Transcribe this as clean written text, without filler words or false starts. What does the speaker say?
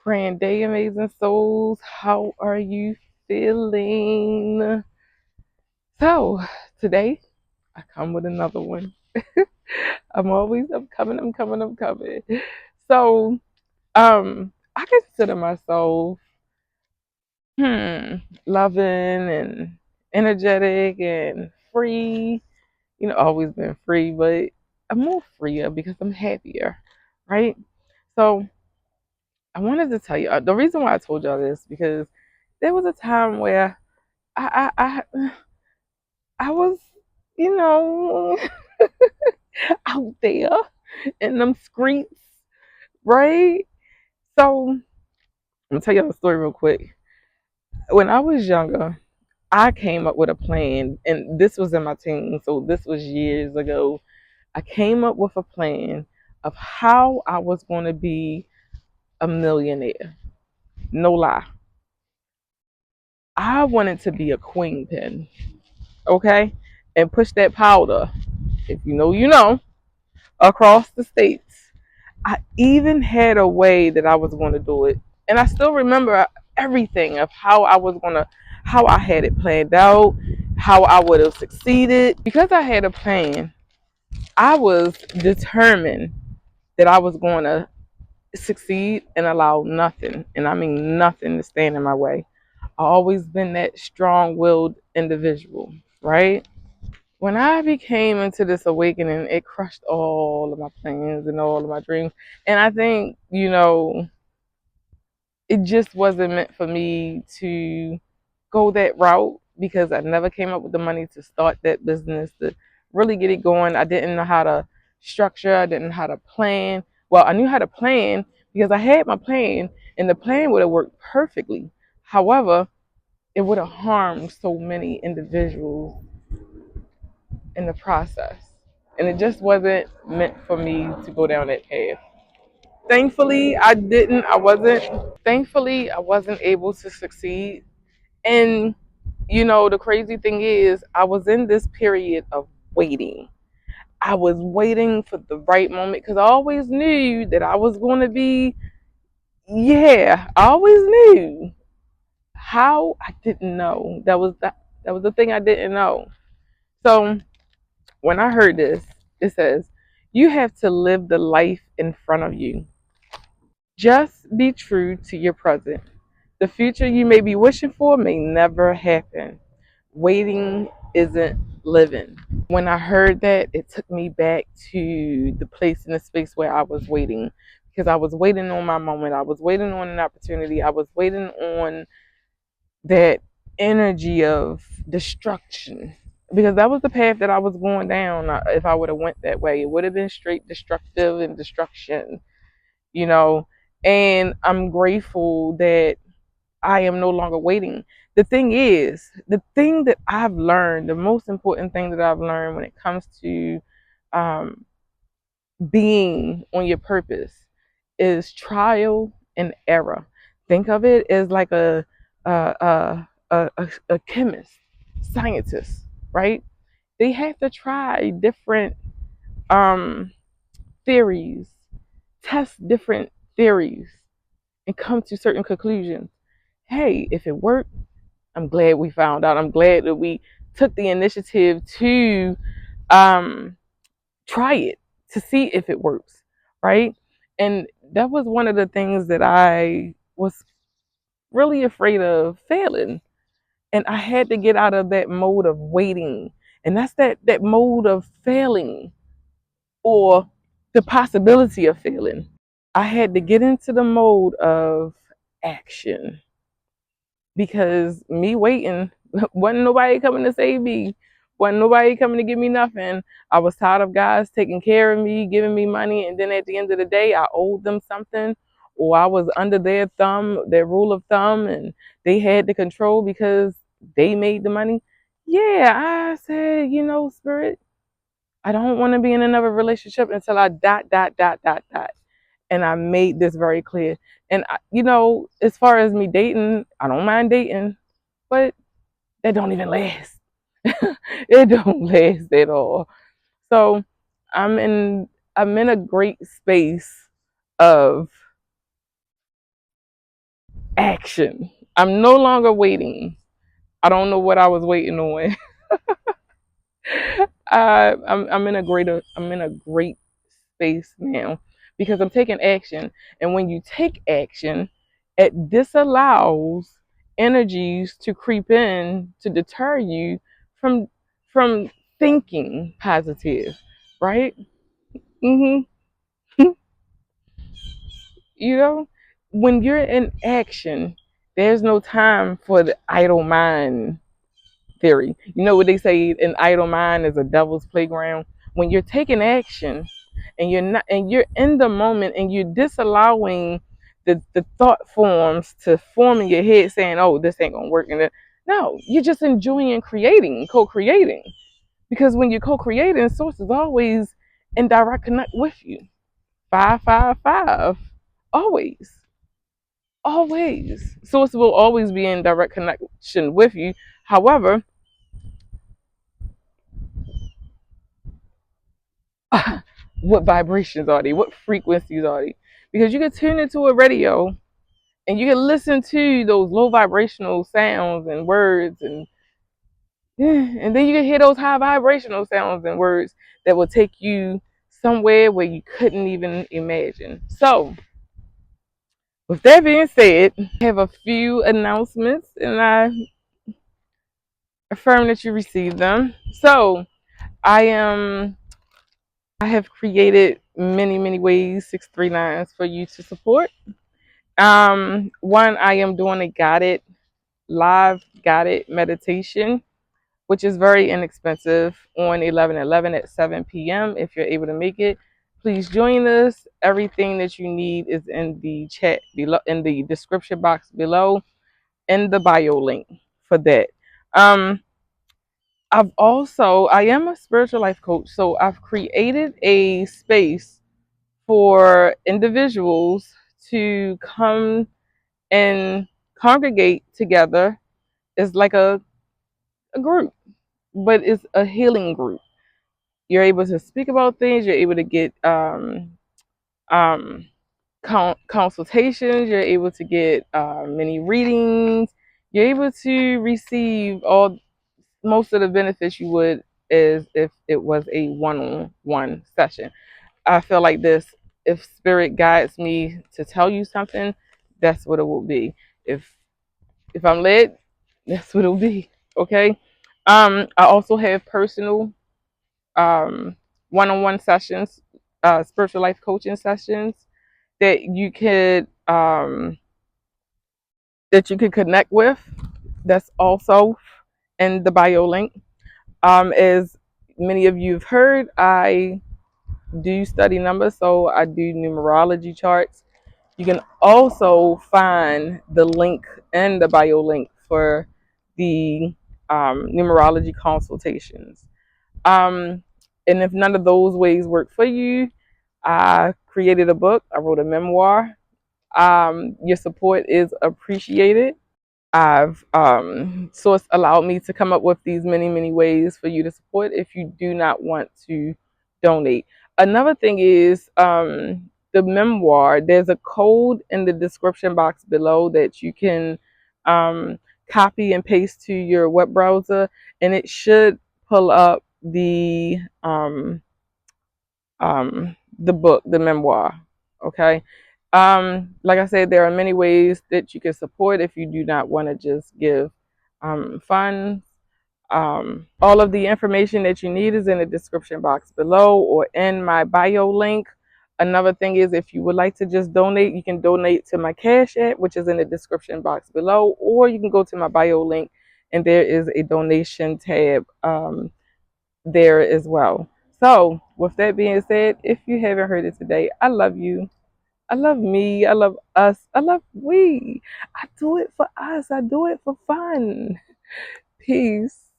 Grand day, amazing souls. How are you feeling? So, today I come with another one. I'm coming. So, I consider myself loving and energetic and free. Always been free, but I'm more freer because I'm happier, right? So, I wanted to tell you the reason why I told y'all this because there was a time where I was, you know, out there in them streets, right? So I'm gonna tell you a story real quick. When I was younger, I came up with a plan, and this was in my teens, so this was years ago. I came up with a plan of how I was going to be a millionaire. No lie. I wanted to be a queen pin, okay? And push that powder, if you know, you know, across the states. I even had a way that I was going to do it. And I still remember everything of how I had it planned out, how I would have succeeded. Because I had a plan, I was determined that I was going to succeed and allow nothing, and I mean nothing, to stand in my way. I always been that strong willed individual, right? When I became into this awakening, it crushed all of my plans and all of my dreams. And I think, it just wasn't meant for me to go that route because I never came up with the money to start that business, to really get it going. I didn't know how to structure, I didn't know how to plan. Well, I knew how to plan because I had my plan, and the plan would have worked perfectly. However, it would have harmed so many individuals in the process. And it just wasn't meant for me to go down that path. Thankfully, I wasn't able to succeed. And, the crazy thing is, I was in this period of waiting. I was waiting for the right moment because I always knew that I was going to be, yeah, I always knew. How? I didn't know. That was the thing I didn't know. So, when I heard this, it says, you have to live the life in front of you. Just be true to your present. The future you may be wishing for may never happen. Waiting isn't living. When I heard that, it took me back to the place in the space where I was waiting, because I was waiting on my moment. I was waiting on an opportunity. I was waiting on that energy of destruction, because that was the path that I was going down. If I would have went that way, it would have been straight destructive and destruction, you know. And I'm grateful that I am no longer waiting. The thing is, the thing that I've learned, the most important thing that I've learned when it comes to um, being on your purpose is trial and error. Think of it as like a chemist, scientist, right? They have to try different um, theories, test different theories, and come to certain conclusions. Hey, if it worked, I'm glad we found out. I'm glad that we took the initiative to um, try it to see if it works, right? And that was one of the things that I was really afraid of failing. And I had to get out of that mode of waiting. And that's that mode of failing, or the possibility of failing. I had to get into the mode of action, because me waiting, wasn't nobody coming to save me. Wasn't nobody coming to give me nothing. I was tired of guys taking care of me, giving me money, and then at the end of the day, I owed them something, or I was under their thumb, their rule of thumb, and they had the control because they made the money. Yeah, I said, Spirit, I don't want to be in another relationship until I dot. And I made this very clear. And as far as me dating, I don't mind dating, but that don't even last. It don't last at all. So I'm in I'm in a great space of action. I'm no longer waiting. I don't know what I was waiting on. I'm in a great space now because I'm taking action. And when you take action, it disallows energies to creep in to deter you from from thinking positive, right? hmm You know, when you're in action, there's no time for the idle mind theory. You know what they say, an idle mind is a devil's playground. When you're taking action and you're in the moment and you're disallowing the thought forms to form in your head saying, oh, this ain't gonna work. No, you're just enjoying creating, co-creating. Because when you're co-creating, source is always in direct connect with you. 555. Always. Always. Source will always be in direct connection with you. However, what vibrations are they? What frequencies are they? Because you can tune into a radio and you can listen to those low vibrational sounds and words and then you can hear those high vibrational sounds and words that will take you somewhere where you couldn't even imagine. So, with that being said, I have a few announcements and I affirm that you received them. So, I am I have created many ways 639s for you to support. One, I am doing a live guided meditation, which is very inexpensive on 11/11 at 7 p.m. If you're able to make it, please join us. Everything that you need is in the chat below, in the description box below, in the bio link for that. Um, I am a spiritual life coach, so I've created a space for individuals to come and congregate together. It's like a group, but it's a healing group. You're able to speak about things. You're able to get um, consultations. You're able to get many readings. You're able to receive all most of the benefits you would as if it was a one-on-one session. I feel like this. If spirit guides me to tell you something, that's what it will be. If I'm led, that's what it'll be. Okay. I also have personal um, one-on-one sessions, spiritual life coaching sessions that you could connect with. That's also in the bio link. As many of you have heard, I do study numbers, so I do numerology charts. You can also find the link in the bio link for the numerology consultations. Um, and if none of those ways work for you, I created a book. I wrote a memoir. Your support is appreciated. I've Source allowed me to come up with these many ways for you to support if you do not want to donate. Another thing is the memoir. There's a code in the description box below that you can um, copy and paste to your web browser, and it should pull up the book, the memoir. Okay. Like I said, there are many ways that you can support if you do not want to just give funds. All of the information that you need is in the description box below or in my bio link. Another thing is, if you would like to just donate, you can donate to my Cash App, which is in the description box below, or you can go to my bio link and there is a donation tab there as well. So, with that being said, if you haven't heard it today, I love you. I love me. I love us. I love we. I do it for us. I do it for fun. Peace.